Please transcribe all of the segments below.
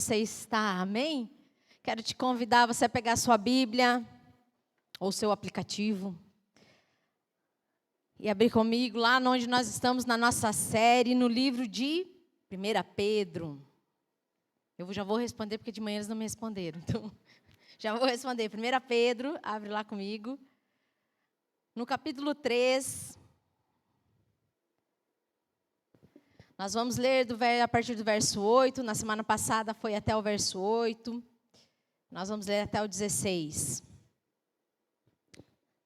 Você está, amém? Quero te convidar você a pegar sua Bíblia ou seu aplicativo e abrir comigo lá onde nós estamos na nossa série, no livro de 1 Pedro. Eu já vou responder porque de manhã eles não me responderam, então já vou responder. 1 Pedro, abre lá comigo. No capítulo 3, nós vamos ler a partir do verso 8. Na semana passada foi até o verso 8. Nós vamos ler até o 16.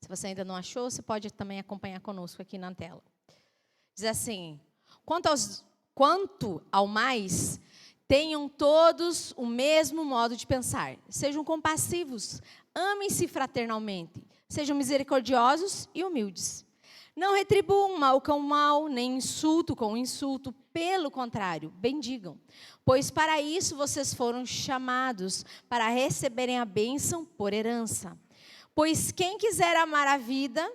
Se você ainda não achou, você pode também acompanhar conosco aqui na tela. Diz assim: quanto ao mais, tenham todos o mesmo modo de pensar. Sejam compassivos, amem-se fraternalmente, sejam misericordiosos e humildes. Não retribuam mal com mal, nem insulto com insulto. Pelo contrário, bendigam. Pois para isso vocês foram chamados, para receberem a bênção por herança. Pois quem quiser amar a vida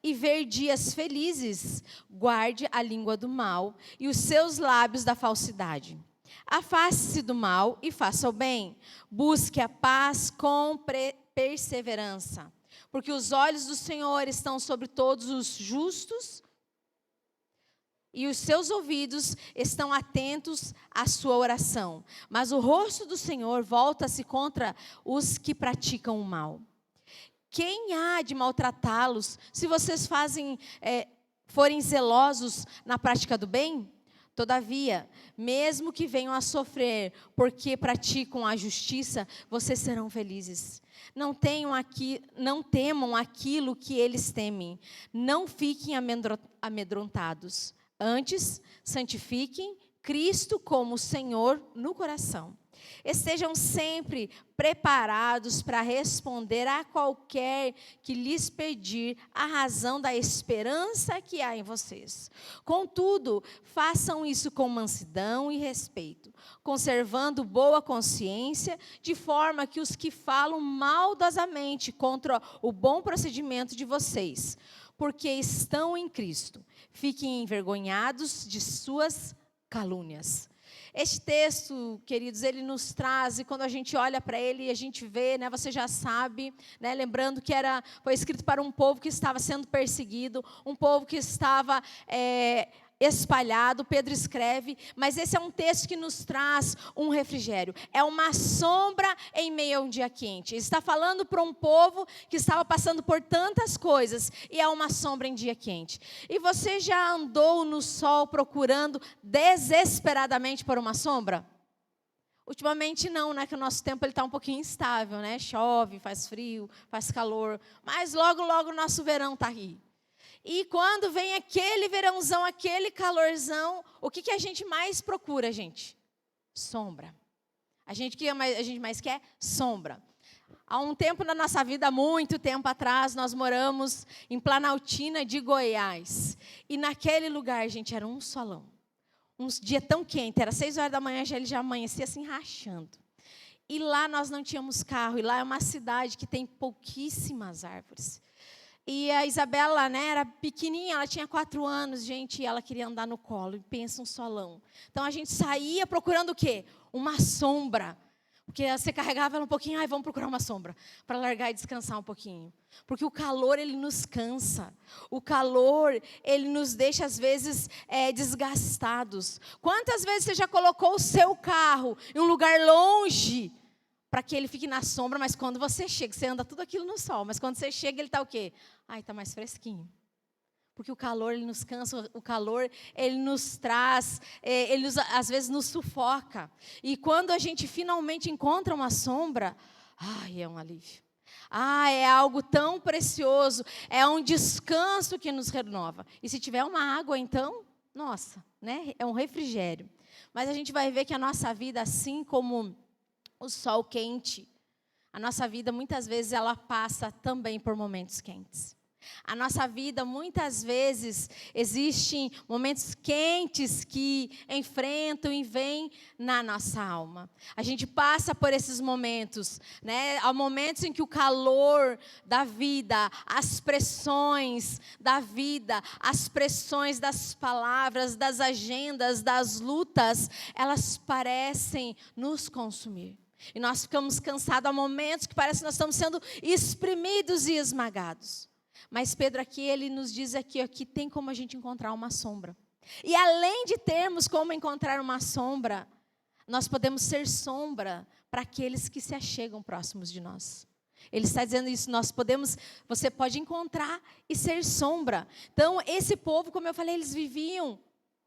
e ver dias felizes, guarde a língua do mal e os seus lábios da falsidade. Afaste-se do mal e faça o bem. Busque a paz com perseverança. Porque os olhos do Senhor estão sobre todos os justos e os seus ouvidos estão atentos à sua oração. Mas o rosto do Senhor volta-se contra os que praticam o mal. Quem há de maltratá-los se vocês forem zelosos na prática do bem? Todavia, mesmo que venham a sofrer porque praticam a justiça, vocês serão felizes. Não temam aquilo que eles temem. Não fiquem amedrontados. Antes, santifiquem Cristo como Senhor no coração. Estejam sempre preparados para responder a qualquer que lhes pedir a razão da esperança que há em vocês. Contudo, façam isso com mansidão e respeito, conservando boa consciência, de forma que os que falam maldosamente contra o bom procedimento de vocês, porque estão em Cristo, fiquem envergonhados de suas calúnias. Este texto, queridos, ele nos traz, e quando a gente olha para ele e a gente vê, né, você já sabe, né, lembrando que foi escrito para um povo que estava sendo perseguido, um povo que estava espalhado. Pedro escreve, mas esse é um texto que nos traz um refrigério. É uma sombra em meio a um dia quente. Ele está falando para um povo que estava passando por tantas coisas e é uma sombra em dia quente. E você já andou no sol procurando desesperadamente por uma sombra? Ultimamente não, né? Que o nosso tempo está um pouquinho instável, né? Chove, faz frio, faz calor. Mas logo, logo o nosso verão está aí. E quando vem aquele verãozão, aquele calorzão, o que a gente mais procura, gente? Sombra. O que a gente mais quer? Sombra. Há um tempo na nossa vida, muito tempo atrás, nós moramos em Planaltina de Goiás. E naquele lugar, gente, era um solão. Um dia tão quente, era 6 horas da manhã, ele já amanhecia assim rachando. E lá nós não tínhamos carro, e lá é uma cidade que tem pouquíssimas árvores. E a Isabela, né, era pequenininha, ela tinha 4 anos, gente, e ela queria andar no colo, e pensa um solão. Então, a gente saía procurando o quê? Uma sombra. Porque você carregava ela um pouquinho, vamos procurar uma sombra, para largar e descansar um pouquinho. Porque o calor, ele nos cansa. O calor, ele nos deixa, às vezes, desgastados. Quantas vezes você já colocou o seu carro em um lugar longe, para que ele fique na sombra, mas quando você chega, você anda tudo aquilo no sol, mas quando você chega, ele está o quê? Está mais fresquinho. Porque o calor, ele nos cansa, o calor, ele nos traz, às vezes nos sufoca. E quando a gente finalmente encontra uma sombra, é um alívio. É algo tão precioso, é um descanso que nos renova. E se tiver uma água, então, nossa, né? É um refrigério. Mas a gente vai ver que a nossa vida, assim como o sol quente, a nossa vida muitas vezes ela passa também por momentos quentes. A nossa vida, muitas vezes, existem momentos quentes que enfrentam e vêm na nossa alma. A gente passa por esses momentos, né? Há momentos em que o calor da vida, as pressões da vida, as pressões das palavras, das agendas, das lutas, elas parecem nos consumir. E nós ficamos cansados. Há momentos que parece que nós estamos sendo espremidos e esmagados. Mas Pedro aqui, ele nos diz aqui, ó, que tem como a gente encontrar uma sombra. E além de termos como encontrar uma sombra, nós podemos ser sombra para aqueles que se achegam próximos de nós. Ele está dizendo isso, você pode encontrar e ser sombra. Então, esse povo, como eu falei, eles viviam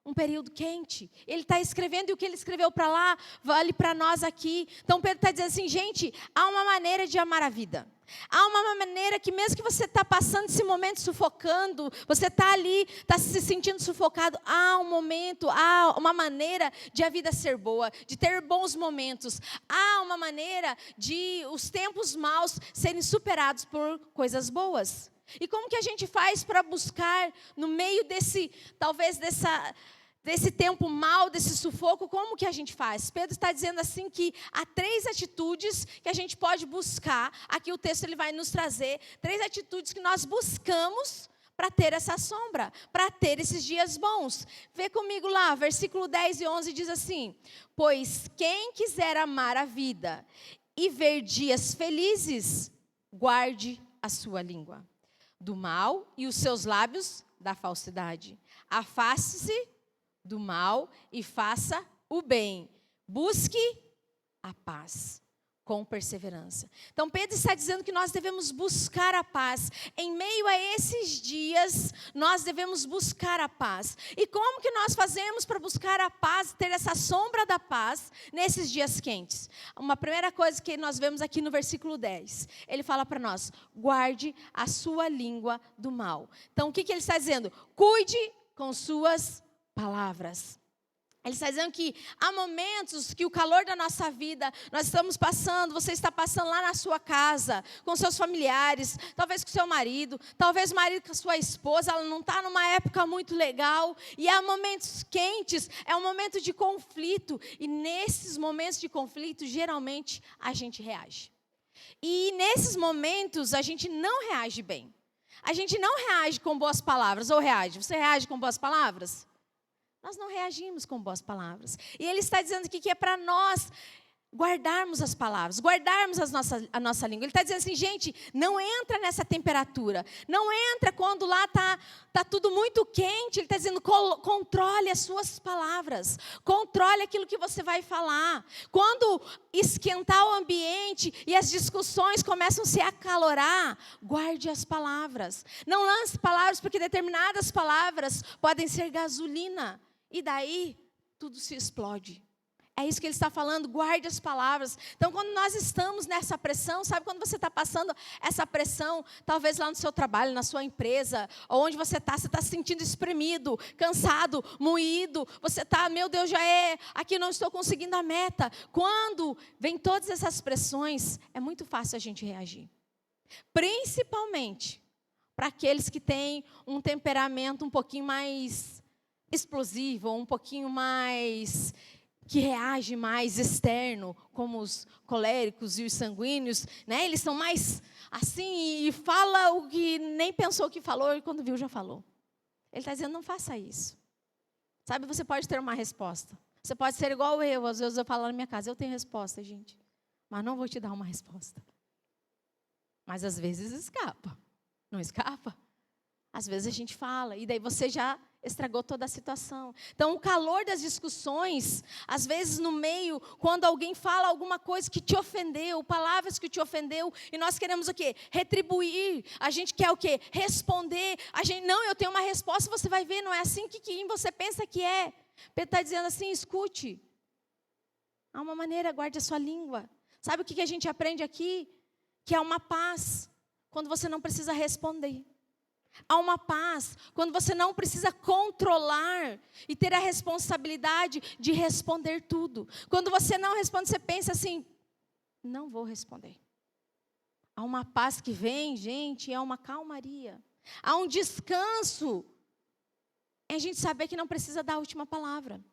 um período quente. Ele está escrevendo e o que ele escreveu para lá, vale para nós aqui. Então, Pedro está dizendo assim, gente, há uma maneira de amar a vida. Há uma maneira que mesmo que você está passando esse momento sufocando, você está ali, está se sentindo sufocado, há um momento, há uma maneira de a vida ser boa, de ter bons momentos. Há uma maneira de os tempos maus serem superados por coisas boas. E como que a gente faz para buscar no meio desse tempo mal, desse sufoco, como que a gente faz? Pedro está dizendo assim que há 3 atitudes que a gente pode buscar. Aqui o texto ele vai nos trazer 3 atitudes que nós buscamos para ter essa sombra, para ter esses dias bons. Vê comigo lá, versículo 10 e 11 diz assim: pois quem quiser amar a vida e ver dias felizes, guarde a sua língua do mal e os seus lábios da falsidade. Afaste-se do mal e faça o bem. Busque a paz com perseverança. Então, Pedro está dizendo que nós devemos buscar a paz. Em meio a esses dias, nós devemos buscar a paz. E como que nós fazemos para buscar a paz, ter essa sombra da paz nesses dias quentes? Uma primeira coisa que nós vemos aqui no versículo 10. Ele fala para nós, guarde a sua língua do mal. Então, o que ele está dizendo? Cuide com suas palavras. Ele está dizendo que há momentos que o calor da nossa vida, nós estamos passando, você está passando lá na sua casa, com seus familiares, talvez com seu marido, talvez o marido com a sua esposa, ela não está numa época muito legal, e há momentos quentes, é um momento de conflito, e nesses momentos de conflito, geralmente, a gente reage. E nesses momentos, a gente não reage bem. A gente não reage com boas palavras, ou reage? Você reage com boas palavras? Nós não reagimos com boas palavras. E ele está dizendo aqui que é para nós guardarmos as palavras, guardarmos a nossa língua. Ele está dizendo assim, gente, não entra nessa temperatura. Não entra quando lá está tudo muito quente. Ele está dizendo, controle as suas palavras. Controle aquilo que você vai falar. Quando esquentar o ambiente e as discussões começam a se acalorar, guarde as palavras. Não lance palavras, porque determinadas palavras podem ser gasolina. E daí, tudo se explode. É isso que ele está falando, guarde as palavras. Então, quando nós estamos nessa pressão, sabe quando você está passando essa pressão, talvez lá no seu trabalho, na sua empresa, onde você está se sentindo espremido, cansado, moído, você está, meu Deus, aqui não estou conseguindo a meta. Quando vem todas essas pressões, é muito fácil a gente reagir. Principalmente para aqueles que têm um temperamento um pouquinho mais explosivo, um pouquinho mais, que reage mais externo, como os coléricos e os sanguíneos, né? Eles são mais assim e fala o que nem pensou que falou e quando viu já falou. Ele está dizendo, não faça isso. Sabe, você pode ter uma resposta. Você pode ser igual eu, às vezes eu falo na minha casa, eu tenho resposta, gente, mas não vou te dar uma resposta. Mas às vezes escapa, não escapa? Às vezes a gente fala, e daí você já estragou toda a situação. Então, o calor das discussões, às vezes no meio, quando alguém fala alguma coisa que te ofendeu, palavras que te ofendeu, e nós queremos o quê? Retribuir. A gente quer o quê? Responder. A gente, não, eu tenho uma resposta, você vai ver, não é assim que você pensa que é. Pedro está dizendo assim, escute. Há uma maneira, guarde a sua língua. Sabe o que a gente aprende aqui? Que há uma paz, quando você não precisa responder. Há uma paz quando você não precisa controlar e ter a responsabilidade de responder tudo. Quando você não responde, você pensa assim, não vou responder. Há uma paz que vem, gente, é uma calmaria. Há um descanso em a gente saber que não precisa dar a última palavra.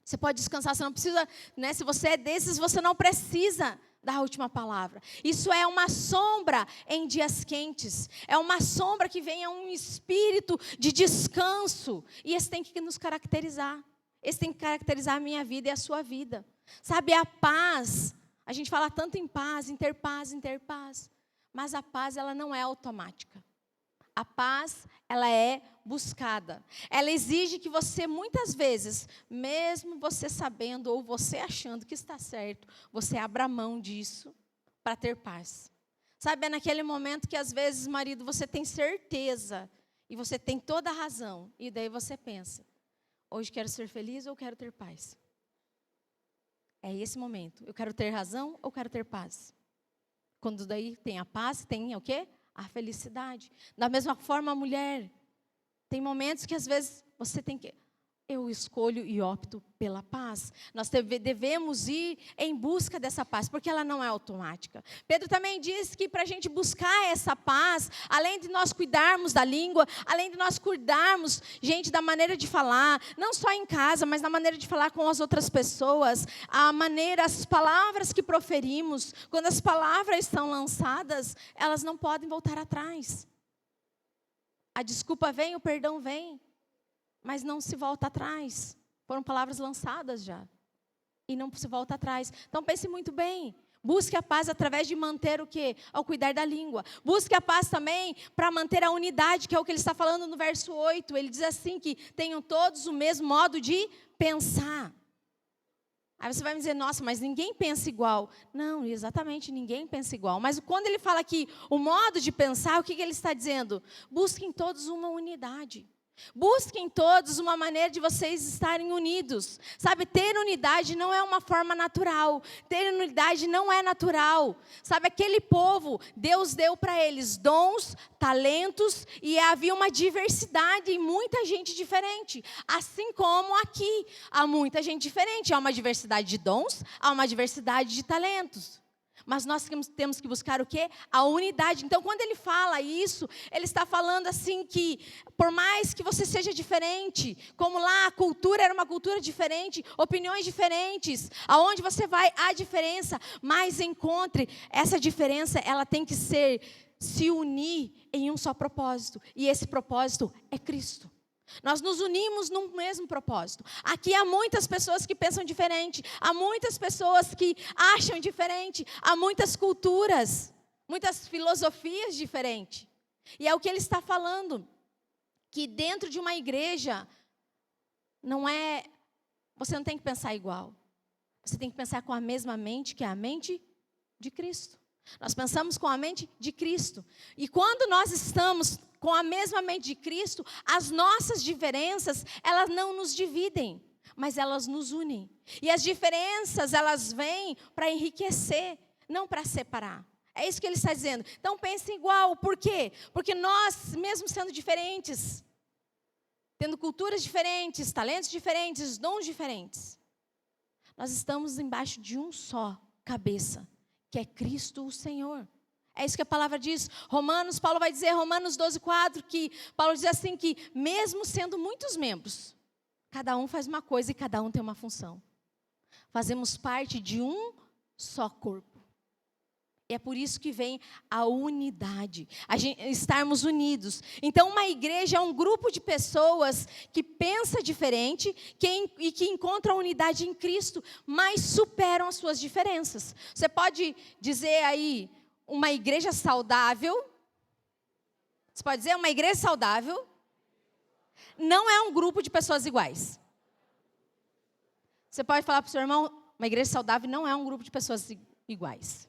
Você pode descansar, você não precisa, né? Se você é desses, você não precisa dar a última palavra. Isso é uma sombra em dias quentes. É uma sombra que vem a um espírito de descanso. E esse tem que nos caracterizar. Esse tem que caracterizar a minha vida e a sua vida. Sabe, a paz, a gente fala tanto em paz, em ter paz, em ter paz. Mas a paz, ela não é automática. A paz, ela é buscada. Ela exige que você, muitas vezes, mesmo você sabendo ou você achando que está certo, você abra mão disso para ter paz. Sabe, é naquele momento que, às vezes, marido, você tem certeza e você tem toda a razão. E daí você pensa, hoje quero ser feliz ou quero ter paz? É esse momento. Eu quero ter razão ou quero ter paz? Quando daí tem a paz, tem o quê? A felicidade. Da mesma forma, a mulher. Tem momentos que às vezes você tem que... Eu escolho e opto pela paz. Nós devemos ir em busca dessa paz, porque ela não é automática. Pedro também diz que para a gente buscar essa paz, além de nós cuidarmos da língua, além de nós cuidarmos, gente, da maneira de falar, não só em casa, mas na maneira de falar com as outras pessoas, a maneira, as palavras que proferimos, quando as palavras estão lançadas, elas não podem voltar atrás. A desculpa vem, o perdão vem. Mas não se volta atrás. Foram palavras lançadas já. E não se volta atrás. Então pense muito bem. Busque a paz através de manter o quê? Ao cuidar da língua. Busque a paz também para manter a unidade, que é o que ele está falando no verso 8. Ele diz assim que tenham todos o mesmo modo de pensar. Aí você vai me dizer, nossa, mas ninguém pensa igual. Não, exatamente, ninguém pensa igual. Mas quando ele fala aqui o modo de pensar, o que ele está dizendo? Busquem todos uma unidade. Busquem todos uma maneira de vocês estarem unidos. Sabe, ter unidade não é uma forma natural. Ter unidade não é natural. Sabe, aquele povo, Deus deu para eles dons, talentos, e havia uma diversidade e muita gente diferente. Assim como aqui, há muita gente diferente. Há uma diversidade de dons, há uma diversidade de talentos. Mas nós temos que buscar o quê? A unidade. Então, quando ele fala isso, ele está falando assim que, por mais que você seja diferente, como lá a cultura era uma cultura diferente, opiniões diferentes, aonde você vai, há diferença, mas encontre essa diferença, ela tem que se unir em um só propósito. E esse propósito é Cristo. Nós nos unimos num mesmo propósito. Aqui há muitas pessoas que pensam diferente, há muitas pessoas que acham diferente, há muitas culturas, muitas filosofias diferentes. E é o que ele está falando, que dentro de uma igreja, você não tem que pensar igual. Você tem que pensar com a mesma mente, que é a mente de Cristo. Nós pensamos com a mente de Cristo. E quando nós estamos com a mesma mente de Cristo, as nossas diferenças, elas não nos dividem, mas elas nos unem. E as diferenças, elas vêm para enriquecer, não para separar. É isso que ele está dizendo. Então pense igual. Por quê? Porque nós, mesmo sendo diferentes, tendo culturas diferentes, talentos diferentes, dons diferentes, nós estamos embaixo de um só cabeça, que é Cristo o Senhor. É isso que a palavra diz. Paulo vai dizer, Romanos 12:4, que Paulo diz assim que, mesmo sendo muitos membros, cada um faz uma coisa e cada um tem uma função. Fazemos parte de um só corpo. E é por isso que vem a unidade, estarmos unidos. Então, uma igreja é um grupo de pessoas que pensa diferente e que encontram unidade em Cristo, mas superam as suas diferenças. Você pode dizer aí, uma igreja saudável. Você pode dizer, uma igreja saudável não é um grupo de pessoas iguais. Você pode falar para o seu irmão, uma igreja saudável não é um grupo de pessoas iguais.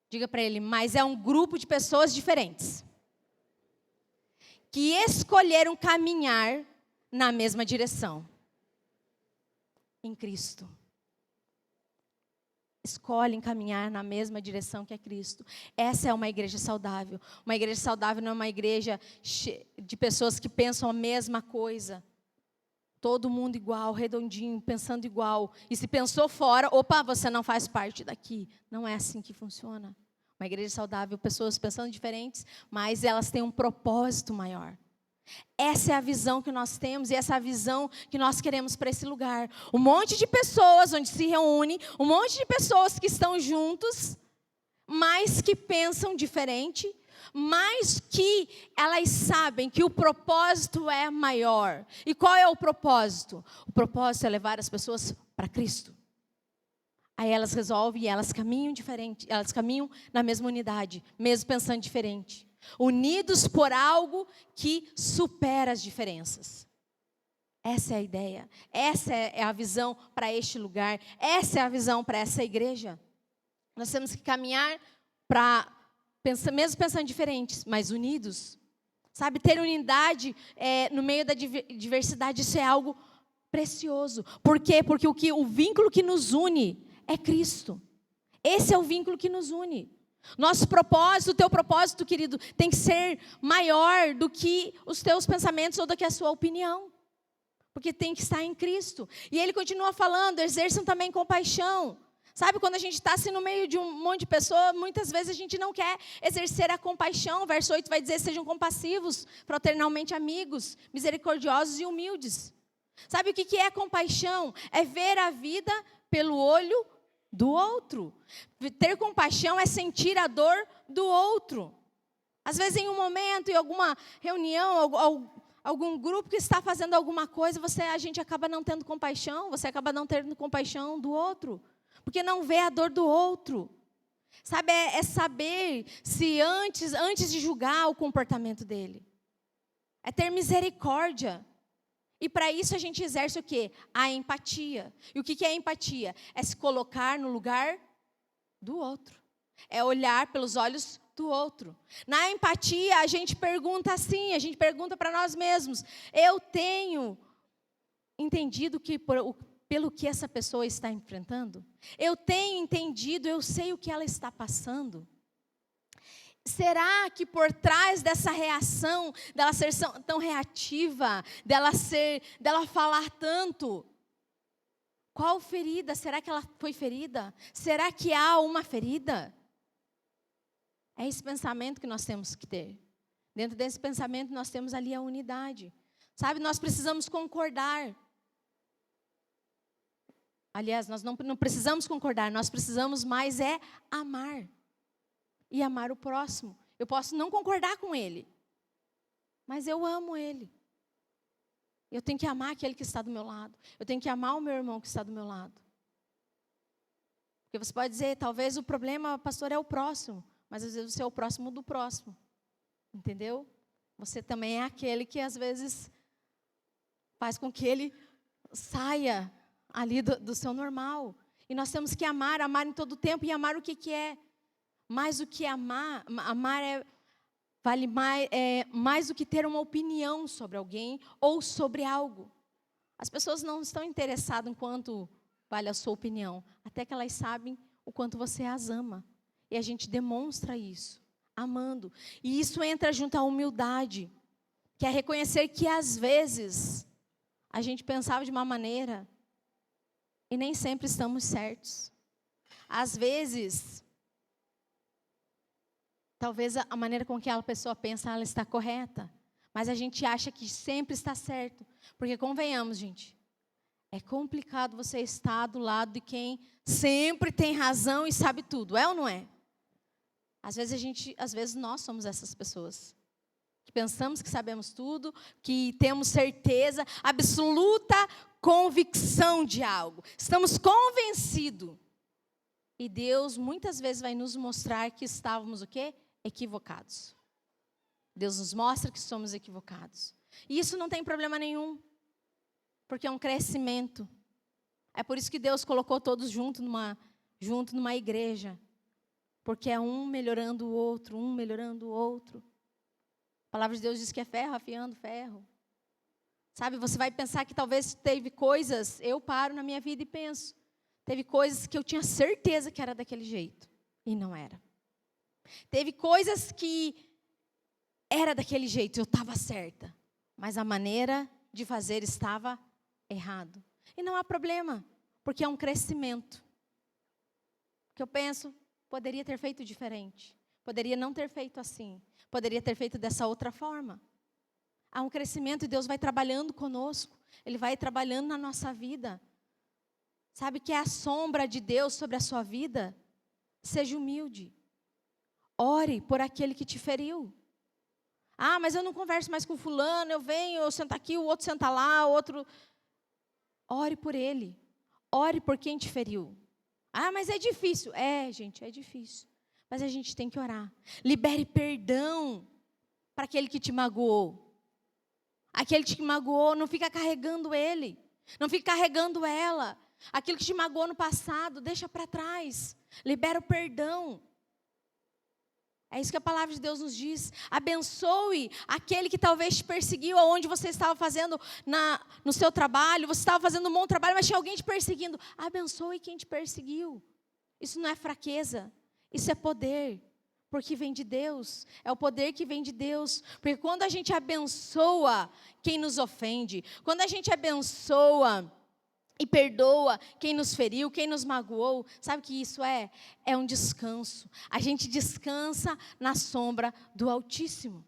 Diga para ele, mas é um grupo de pessoas diferentes, que escolheram caminhar na mesma direção, em Cristo. Escolhem caminhar na mesma direção que é Cristo. Essa é uma igreja saudável. Uma igreja saudável não é uma igreja de pessoas que pensam a mesma coisa. Todo mundo igual, redondinho, pensando igual. E se pensou fora, opa, você não faz parte daqui. Não é assim que funciona. Uma igreja saudável, pessoas pensando diferentes, mas elas têm um propósito maior. Essa é a visão que nós temos e essa é a visão que nós queremos para esse lugar. Um monte de pessoas onde se reúne, um monte de pessoas que estão juntos, mas que pensam diferente, mas que elas sabem que o propósito é maior. E qual é o propósito? O propósito é levar as pessoas para Cristo. Aí elas resolvem e elas caminham diferente, elas caminham na mesma unidade, mesmo pensando diferente. Unidos por algo que supera as diferenças. Essa é a ideia, essa é a visão para este lugar, essa é a visão para essa igreja. Nós temos que caminhar para, mesmo pensando diferentes, mas unidos. Sabe, ter unidade no meio da diversidade, isso é algo precioso. Por quê? Porque o vínculo que nos une é Cristo. Esse é o vínculo que nos une. Nosso propósito, o teu propósito, querido, tem que ser maior do que os teus pensamentos ou do que a sua opinião. Porque tem que estar em Cristo. E ele continua falando, exerçam também compaixão. Sabe, quando a gente está assim no meio de um monte de pessoas, muitas vezes a gente não quer exercer a compaixão. Verso 8 vai dizer, sejam compassivos, fraternalmente amigos, misericordiosos e humildes. Sabe o que é compaixão? É ver a vida pelo olho do outro. Ter compaixão é sentir a dor do outro. Às vezes em um momento, em alguma reunião, algum grupo que está fazendo alguma coisa, a gente acaba não tendo compaixão, você acaba não tendo compaixão do outro, porque não vê a dor do outro. Sabe, é saber se antes de julgar o comportamento dele. É ter misericórdia. E para isso a gente exerce o quê? A empatia. E o que é empatia? É se colocar no lugar do outro. É olhar pelos olhos do outro. Na empatia a gente pergunta assim, a gente pergunta para nós mesmos. Eu tenho entendido pelo que essa pessoa está enfrentando? Eu tenho entendido, eu sei o que ela está passando? Será que por trás dessa reação, dela ser tão reativa, dela falar tanto, qual ferida? Será que ela foi ferida? Será que há uma ferida? É esse pensamento que nós temos que ter. Dentro desse pensamento nós temos ali a unidade. Sabe, nós precisamos concordar. Aliás, nós não precisamos concordar, nós precisamos mais amar. E amar o próximo. Eu posso não concordar com ele, mas eu amo ele. Eu tenho que amar aquele que está do meu lado. Eu tenho que amar o meu irmão que está do meu lado. Porque você pode dizer, talvez o problema, pastor, é o próximo. Mas às vezes você é o próximo do próximo. Entendeu? Você também é aquele que às vezes faz com que ele saia ali do seu normal. E nós temos que amar em todo o tempo. E amar o que é? Mais do que amar vale mais do que ter uma opinião sobre alguém ou sobre algo. As pessoas não estão interessadas em quanto vale a sua opinião, até que elas sabem o quanto você as ama. E a gente demonstra isso, amando. E isso entra junto à humildade, que é reconhecer que às vezes a gente pensava de uma maneira e nem sempre estamos certos. Às vezes, talvez a maneira com que aquela pessoa pensa, ela está correta. Mas a gente acha que sempre está certo. Porque convenhamos, gente, é complicado você estar do lado de quem sempre tem razão e sabe tudo. É ou não é? Às vezes nós somos essas pessoas. Que pensamos que sabemos tudo, que temos certeza, absoluta convicção de algo. Estamos convencidos. E Deus muitas vezes vai nos mostrar que estávamos o quê? Equivocados. Deus nos mostra que somos equivocados. E isso não tem problema nenhum, porque é um crescimento. É por isso que Deus colocou todos junto numa igreja, porque é um melhorando o outro, um melhorando o outro. A palavra de Deus diz que é ferro afiando ferro. Sabe, você vai pensar que talvez teve coisas, eu paro na minha vida e penso, teve coisas que eu tinha certeza que era daquele jeito, e não era. Teve coisas que era daquele jeito, eu estava certa, mas a maneira de fazer estava errado. E não há problema, porque é um crescimento. Que eu penso, Poderia ter feito diferente. Poderia não ter feito assim. Poderia ter feito dessa outra forma. Há um crescimento e Deus vai trabalhando conosco. Ele vai trabalhando na nossa vida. Sabe que é a sombra de Deus sobre a sua vida? Seja humilde. Ore por aquele que te feriu. Ah, mas eu não converso mais com fulano, eu venho, eu sento aqui, o outro senta lá, o outro... Ore por ele. Ore por quem te feriu. Ah, mas é difícil. É, gente, é difícil. Mas a gente tem que orar. Libere perdão para aquele que te magoou. Aquele que te magoou, não fica carregando ele. Não fica carregando ela. Aquilo que te magoou no passado, deixa para trás. Libera o perdão. É isso que a palavra de Deus nos diz. Abençoe aquele que talvez te perseguiu, onde você estava fazendo no seu trabalho. Você estava fazendo um bom trabalho, mas tinha alguém te perseguindo. Abençoe quem te perseguiu. Isso não é fraqueza, isso é poder. Porque vem de Deus, é o poder que vem de Deus. Porque quando a gente abençoa quem nos ofende, quando a gente abençoa e perdoa quem nos feriu, quem nos magoou, sabe o que isso é? É um descanso. A gente descansa na sombra do Altíssimo.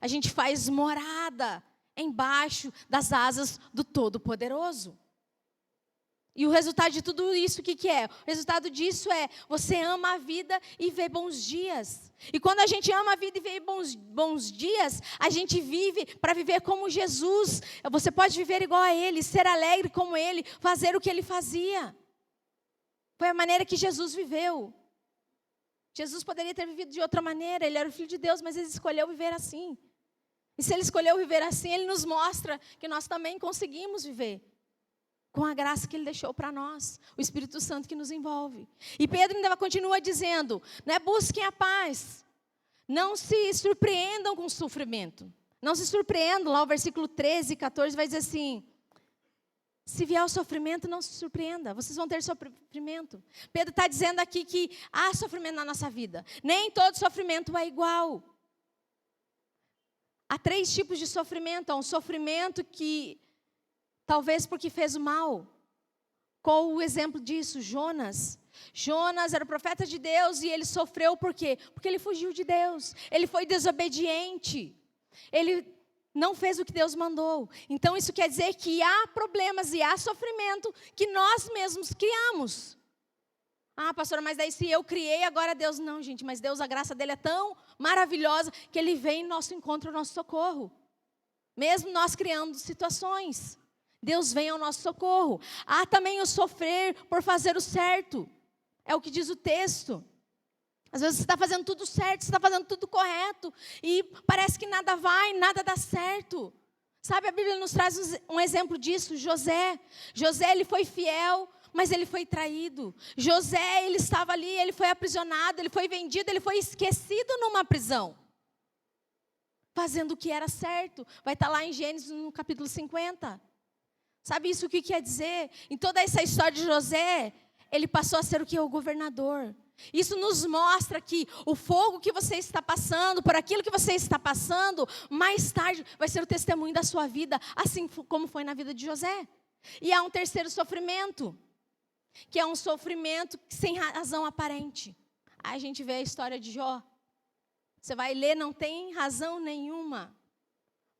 A gente faz morada embaixo das asas do Todo-Poderoso. E o resultado de tudo isso, o que é? O resultado disso é, você ama a vida e vê bons dias. E quando a gente ama a vida e vê bons dias, a gente vive para viver como Jesus. Você pode viver igual a Ele, ser alegre como Ele, fazer o que Ele fazia. Foi a maneira que Jesus viveu. Jesus poderia ter vivido de outra maneira, Ele era o Filho de Deus, mas Ele escolheu viver assim. E se Ele escolheu viver assim, Ele nos mostra que nós também conseguimos viver. Com a graça que Ele deixou para nós, o Espírito Santo que nos envolve. E Pedro ainda continua dizendo, né, busquem a paz, não se surpreendam com o sofrimento. Não se surpreendam, lá o versículo 13 e 14 vai dizer assim, se vier o sofrimento, não se surpreenda, vocês vão ter sofrimento. Pedro está dizendo aqui que há sofrimento na nossa vida, nem todo sofrimento é igual. Há 3 tipos de sofrimento, há um sofrimento que... talvez porque fez o mal. Qual o exemplo disso? Jonas. Jonas era o profeta de Deus e ele sofreu por quê? Porque ele fugiu de Deus. Ele foi desobediente. Ele não fez o que Deus mandou. Então isso quer dizer que há problemas e há sofrimento que nós mesmos criamos. Ah, pastora, mas daí se eu criei, agora Deus... Não, gente, mas Deus, a graça dele é tão maravilhosa que ele vem em nosso encontro, ao nosso socorro. Mesmo nós criando situações. Deus vem ao nosso socorro. Há também o sofrer por fazer o certo. É o que diz o texto. Às vezes você está fazendo tudo certo, você está fazendo tudo correto. E parece que nada vai, nada dá certo. Sabe, a Bíblia nos traz um exemplo disso. José, ele foi fiel, mas ele foi traído. José, ele estava ali, ele foi aprisionado, ele foi vendido, ele foi esquecido numa prisão. Fazendo o que era certo. Vai estar lá em Gênesis, no capítulo 50. Sabe isso o que quer dizer? Em toda essa história de José, ele passou a ser o que? O governador. Isso nos mostra que o fogo que você está passando, por aquilo que você está passando, mais tarde vai ser o testemunho da sua vida, assim como foi na vida de José. E há um terceiro sofrimento, que é um sofrimento sem razão aparente. Aí a gente vê a história de Jó. Você vai ler, não tem razão nenhuma.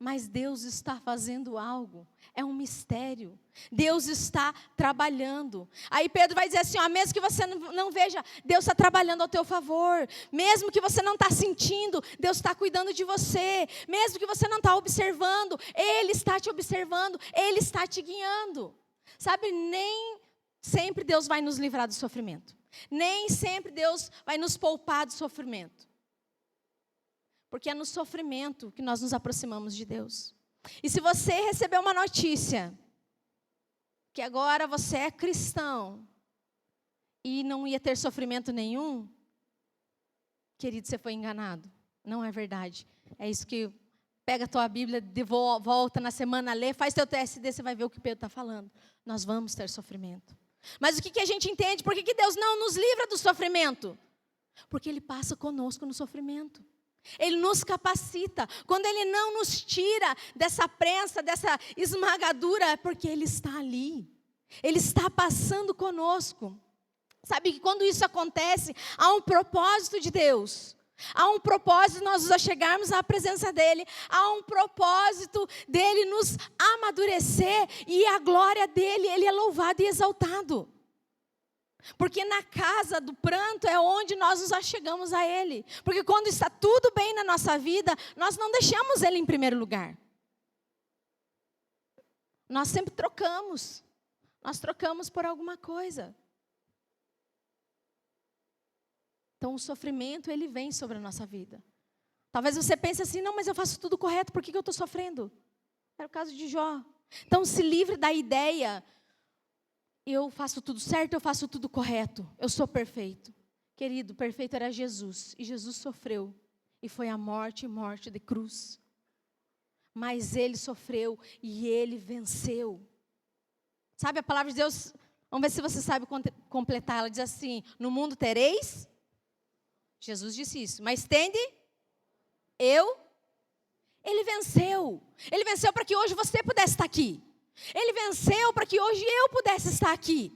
Mas Deus está fazendo algo. É um mistério. Deus está trabalhando. Aí Pedro vai dizer assim, ó, mesmo que você não veja, Deus está trabalhando ao teu favor. Mesmo que você não está sentindo, Deus está cuidando de você. Mesmo que você não está observando, Ele está te observando. Ele está te guiando. Sabe, nem sempre Deus vai nos livrar do sofrimento. Nem sempre Deus vai nos poupar do sofrimento. Porque é no sofrimento que nós nos aproximamos de Deus. E se você recebeu uma notícia, que agora você é cristão, e não ia ter sofrimento nenhum, querido, você foi enganado. Não é verdade. É isso que, pega a tua Bíblia, volta na semana, lê, faz teu TSD, você vai ver o que Pedro está falando. Nós vamos ter sofrimento. Mas o que a gente entende? Por que Deus não nos livra do sofrimento? Porque Ele passa conosco no sofrimento. Ele nos capacita. Quando Ele não nos tira dessa prensa, dessa esmagadura, é porque Ele está ali. Ele está passando conosco. Sabe que quando isso acontece, há um propósito de Deus. Há um propósito de nós nos achegarmos à presença dEle. Há um propósito dEle nos amadurecer. E a glória dEle, Ele é louvado e exaltado. Porque na casa do pranto é onde nós nos achegamos a Ele. Porque quando está tudo bem na nossa vida, nós não deixamos Ele em primeiro lugar. Nós sempre trocamos. Nós trocamos por alguma coisa. Então, o sofrimento, ele vem sobre a nossa vida. Talvez você pense assim, não, mas eu faço tudo correto, por que eu estou sofrendo? Era o caso de Jó. Então, se livre da ideia, eu faço tudo certo, eu faço tudo correto, eu sou perfeito. Querido, perfeito era Jesus, e Jesus sofreu, e foi a morte de cruz. Mas Ele sofreu, e Ele venceu. Sabe a palavra de Deus, vamos ver se você sabe completar, ela diz assim, no mundo tereis... Jesus disse isso, mas tende, Ele venceu. Ele venceu para que hoje você pudesse estar aqui. Ele venceu para que hoje eu pudesse estar aqui.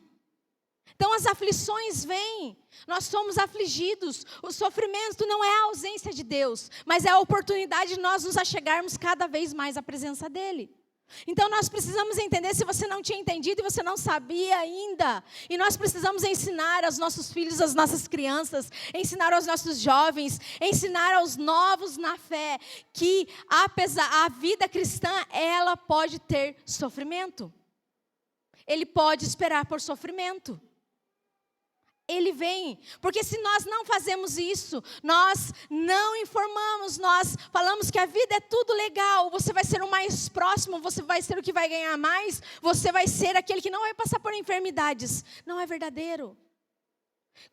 Então as aflições vêm, nós somos afligidos. O sofrimento não é a ausência de Deus, mas é a oportunidade de nós nos achegarmos cada vez mais à presença dEle. Então nós precisamos entender, se você não tinha entendido e você não sabia ainda, e nós precisamos ensinar aos nossos filhos, às nossas crianças, ensinar aos nossos jovens, ensinar aos novos na fé, que a vida cristã, ela pode ter sofrimento. Ele pode esperar por sofrimento. Ele vem, porque se nós não fazemos isso, nós não informamos, nós falamos que a vida é tudo legal, você vai ser o mais próximo, você vai ser o que vai ganhar mais, você vai ser aquele que não vai passar por enfermidades. Não é verdadeiro.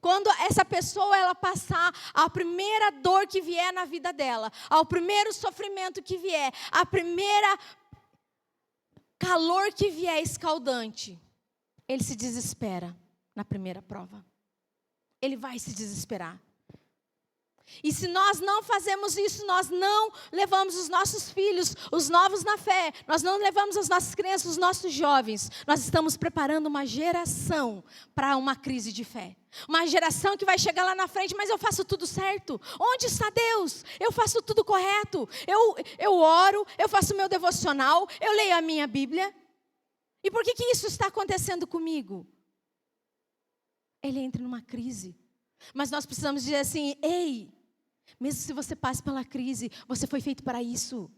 Quando essa pessoa ela passar a primeira dor que vier na vida dela, ao primeiro sofrimento que vier, a primeira calor que vier escaldante, ele se desespera na primeira prova. Ele vai se desesperar. E se nós não fazemos isso, nós não levamos os nossos filhos, os novos na fé, nós não levamos as nossas crianças, os nossos jovens, nós estamos preparando uma geração para uma crise de fé. Uma geração que vai chegar lá na frente, mas eu faço tudo certo. Onde está Deus? Eu faço tudo correto. Eu oro, eu faço meu devocional, eu leio a minha Bíblia. E por que isso está acontecendo comigo? Ele entra numa crise. Mas nós precisamos dizer assim, ei, mesmo se você passe pela crise, você foi feito para isso.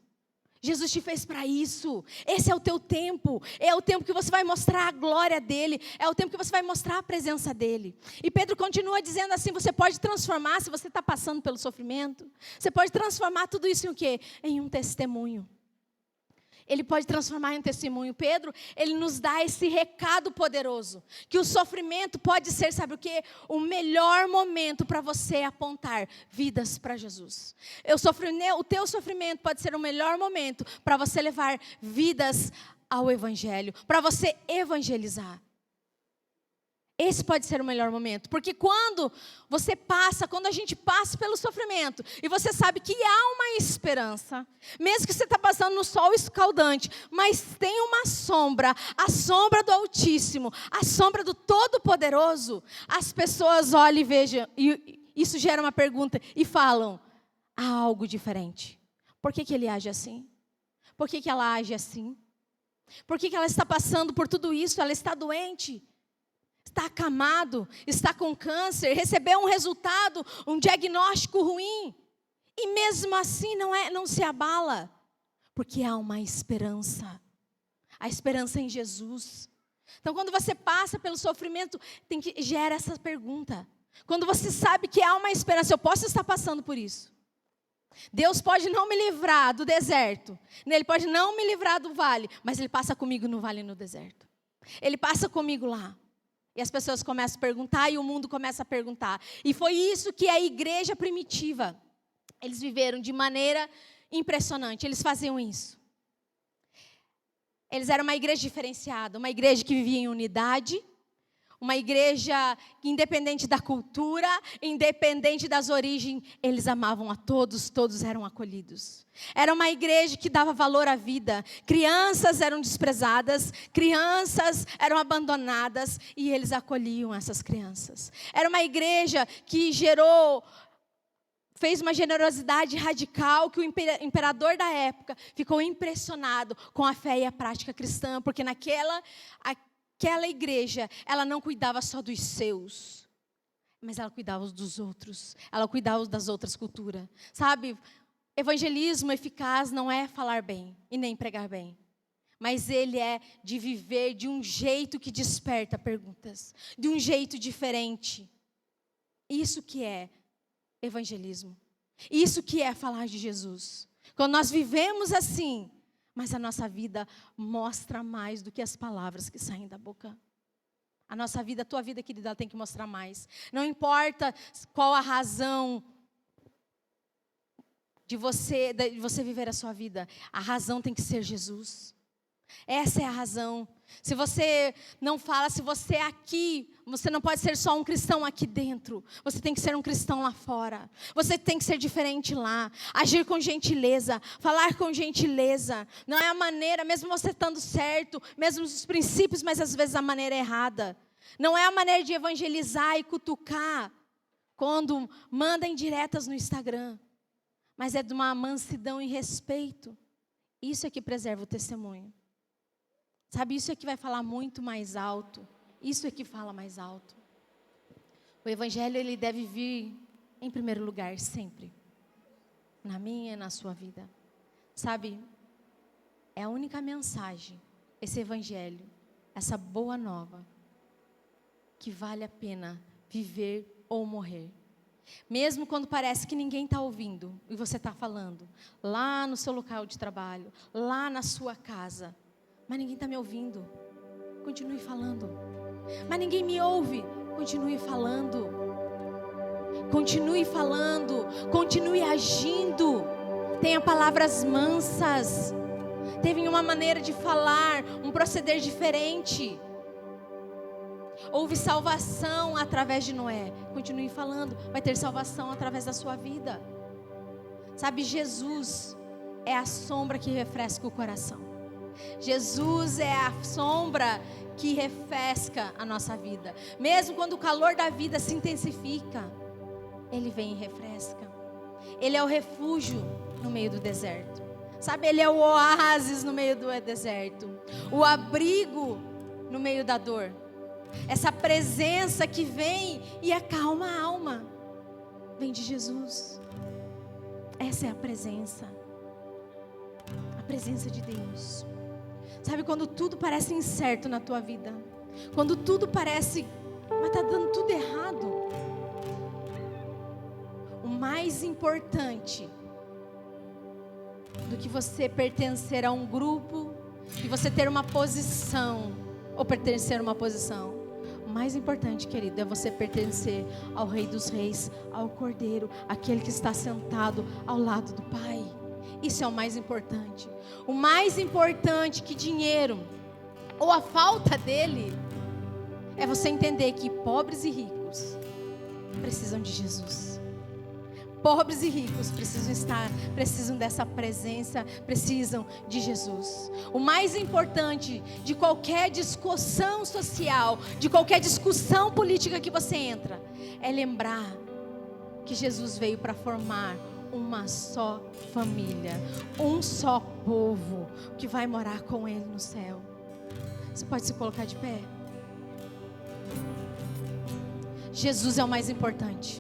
Jesus te fez para isso. Esse é o teu tempo. É o tempo que você vai mostrar a glória dEle. É o tempo que você vai mostrar a presença dEle. E Pedro continua dizendo assim, você pode transformar, se você está passando pelo sofrimento, você pode transformar tudo isso em o quê? Em um testemunho. Ele pode transformar em um testemunho. Pedro, ele nos dá esse recado poderoso. Que o sofrimento pode ser, sabe o quê? O melhor momento para você apontar vidas para Jesus. O teu sofrimento pode ser o melhor momento para você levar vidas ao Evangelho. Para você evangelizar. Esse pode ser o melhor momento, porque quando a gente passa pelo sofrimento, e você sabe que há uma esperança, mesmo que você está passando no sol escaldante, mas tem uma sombra, a sombra do Altíssimo, a sombra do Todo-Poderoso, as pessoas olham e vejam, e isso gera uma pergunta, e falam, há algo diferente. Por que ele age assim? Por que ela age assim? Por que ela está passando por tudo isso? Ela está doente? Está acamado, está com câncer, recebeu um resultado, um diagnóstico ruim. E mesmo assim não se abala. Porque há uma esperança. A esperança em Jesus. Então quando você passa pelo sofrimento, gera essa pergunta. Quando você sabe que há uma esperança, eu posso estar passando por isso. Deus pode não me livrar do deserto. Ele pode não me livrar do vale, mas Ele passa comigo no vale e no deserto. Ele passa comigo lá. E as pessoas começam a perguntar e o mundo começa a perguntar. E foi isso que a igreja primitiva, eles viveram de maneira impressionante. Eles faziam isso. Eles eram uma igreja diferenciada, uma igreja que vivia em unidade, Uma igreja que, independente da cultura, independente das origens, eles amavam a todos, todos eram acolhidos. Era uma igreja que dava valor à vida. Crianças eram desprezadas, crianças eram abandonadas e eles acolhiam essas crianças. Era uma igreja que fez uma generosidade radical que o imperador da época ficou impressionado com a fé e a prática cristã, porque aquela igreja, ela não cuidava só dos seus, mas ela cuidava dos outros, ela cuidava das outras culturas. Sabe, evangelismo eficaz não é falar bem e nem pregar bem, mas ele é de viver de um jeito que desperta perguntas, de um jeito diferente. Isso que é evangelismo. Isso que é falar de Jesus. Quando nós vivemos assim, mas a nossa vida mostra mais do que as palavras que saem da boca. A nossa vida, a tua vida, querida, ela tem que mostrar mais. Não importa qual a razão de você viver a sua vida. A razão tem que ser Jesus. Essa é a razão. Se você não fala, se você é aqui, você não pode ser só um cristão aqui dentro. Você tem que ser um cristão lá fora. Você tem que ser diferente lá. Agir com gentileza, falar com gentileza. Não é a maneira, mesmo você estando certo, mesmo os princípios, mas às vezes a maneira é errada. Não é a maneira de evangelizar e cutucar quando manda indiretas no Instagram. Mas é de uma mansidão e respeito. Isso é que preserva o testemunho. Sabe, isso é que vai falar muito mais alto. Isso é que fala mais alto. O evangelho, ele deve vir em primeiro lugar, sempre. Na minha e na sua vida. Sabe, é a única mensagem, esse evangelho, essa boa nova, que vale a pena viver ou morrer. Mesmo quando parece que ninguém está ouvindo, e você está falando, lá no seu local de trabalho, lá na sua casa, mas ninguém está me ouvindo, continue falando. Mas ninguém me ouve, continue falando. Continue falando, continue agindo. Tenha palavras mansas. Teve uma maneira de falar, um proceder diferente. Houve salvação através de Noé. Continue falando, vai ter salvação através da sua vida. Sabe, Jesus é a sombra que refresca o coração. Jesus é a sombra que refresca a nossa vida. Mesmo quando o calor da vida se intensifica, Ele vem e refresca. Ele é o refúgio no meio do deserto. Sabe, Ele é o oásis no meio do deserto. O abrigo no meio da dor. Essa presença que vem e acalma a alma. Vem de Jesus. Essa é a presença. A presença de Deus. Sabe, quando tudo parece incerto na tua vida, quando tudo parece, mas está dando tudo errado, o mais importante do que você pertencer a um grupo, de você ter uma posição, ou pertencer a uma posição, o mais importante, querido, é você pertencer ao Rei dos Reis, ao Cordeiro, aquele que está sentado ao lado do Pai. Isso é o mais importante. O mais importante que dinheiro, ou a falta dele, é você entender que pobres e ricos precisam de Jesus. Pobres e ricos precisam dessa presença, precisam de Jesus. O mais importante de qualquer discussão social, de qualquer discussão política que você entra, é lembrar que Jesus veio para formar uma só família, um só povo que vai morar com Ele no céu. Você pode se colocar de pé? Jesus é o mais importante.